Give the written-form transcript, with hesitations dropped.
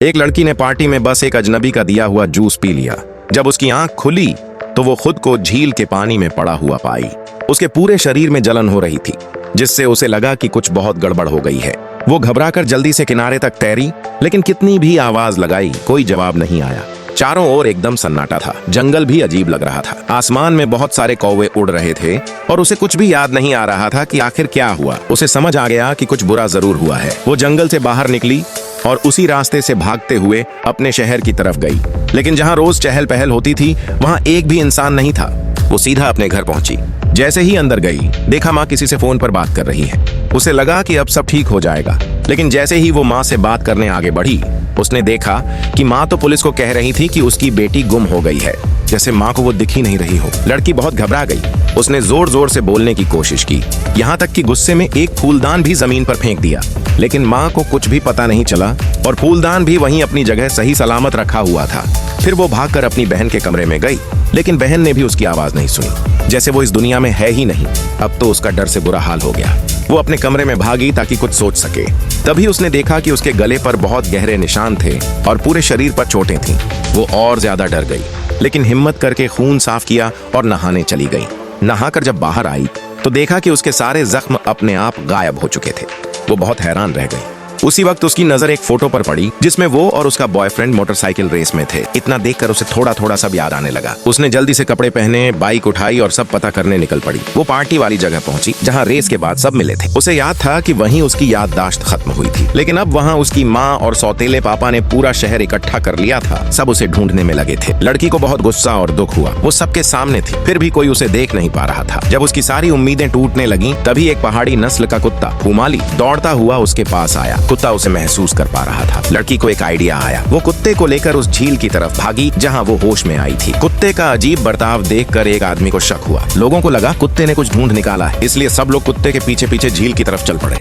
एक लड़की ने पार्टी में बस एक अजनबी का दिया हुआ जूस पी लिया। जब उसकी आंख खुली तो वो खुद को झील के पानी में पड़ा हुआ पाई। उसके पूरे शरीर में जलन हो रही थी, जिससे उसे लगा कि कुछ बहुत गड़बड़ हो गई है। वो घबराकर जल्दी से किनारे तक तैरी, लेकिन कितनी भी आवाज लगाई कोई जवाब नहीं आया। चारों ओर एकदम सन्नाटा था। जंगल भी अजीब लग रहा था। आसमान में बहुत सारे कौवे उड़ रहे थे और उसे कुछ भी याद नहीं आ रहा था कि आखिर क्या हुआ। उसे समझ आ गया कि कुछ बुरा जरूर हुआ है। वो जंगल से बाहर निकली और उसी रास्ते से भागते हुए अपने शहर की तरफ गई। लेकिन जहां रोज चहल पहल होती थी वहां एक भी इंसान नहीं था। वो सीधा अपने घर पहुंची। जैसे ही अंदर गई, देखा माँ किसी से फोन पर बात कर रही है। उसे लगा कि अब सब ठीक हो जाएगा, लेकिन जैसे ही वो माँ से बात करने आगे बढ़ी, उसने देखा कि माँ तो पुलिस को कह रही थी कि उसकी बेटी गुम हो गई है, जैसे माँ को वो दिख ही नहीं रही हो। लड़की बहुत घबरा गई। उसने जोर जोर से बोलने की कोशिश की, यहाँ तक कि गुस्से में एक फूलदान भी जमीन पर फेंक दिया। लेकिन माँ को कुछ भी पता नहीं चला और फूलदान भी वहीं अपनी जगह सही सलामत रखा हुआ था। फिर वो भागकर अपनी बहन के कमरे में गई, लेकिन बहन ने भी उसकी आवाज नहीं सुनी, जैसे वो इस दुनिया में है ही नहीं। अब तो उसका डर से बुरा हाल हो गया। वो अपने कमरे में भागी ताकि कुछ सोच सके। तभी उसने देखा कि उसके गले पर बहुत गहरे निशान थे और पूरे शरीर पर चोटें थीं। वो और ज्यादा डर गई, लेकिन हिम्मत करके खून साफ किया और नहाने चली गई। नहाकर जब बाहर आई तो देखा कि उसके सारे जख्म अपने आप गायब हो चुके थे। वो बहुत हैरान रह गई। उसी वक्त उसकी नजर एक फोटो पर पड़ी, जिसमें वो और उसका बॉयफ्रेंड मोटरसाइकिल रेस में थे। इतना देखकर उसे थोड़ा थोड़ा सब याद आने लगा। उसने जल्दी से कपड़े पहने, बाइक उठाई और सब पता करने निकल पड़ी। वो पार्टी वाली जगह पहुंची जहां रेस के बाद सब मिले थे। उसे याद था कि वहीं उसकी याददाश्त खत्म हुई थी, लेकिन अब वहां उसकी माँ और सौतेले पापा ने पूरा शहर इकट्ठा कर लिया था। सब उसे ढूंढने में लगे थे। लड़की को बहुत गुस्सा और दुख हुआ। वो सबके सामने थी, फिर भी कोई उसे देख नहीं पा रहा था। जब उसकी सारी उम्मीदें टूटने लगी, तभी एक पहाड़ी नस्ल का कुत्ता हुमाली दौड़ता हुआ उसके पास आया। कुत्ता उसे महसूस कर पा रहा था। लड़की को एक आइडिया आया। वो कुत्ते को लेकर उस झील की तरफ भागी जहां वो होश में आई थी। कुत्ते का अजीब बर्ताव देखकर एक आदमी को शक हुआ। लोगों को लगा कुत्ते ने कुछ ढूंढ निकाला है, इसलिए सब लोग कुत्ते के पीछे पीछे झील की तरफ चल पड़े।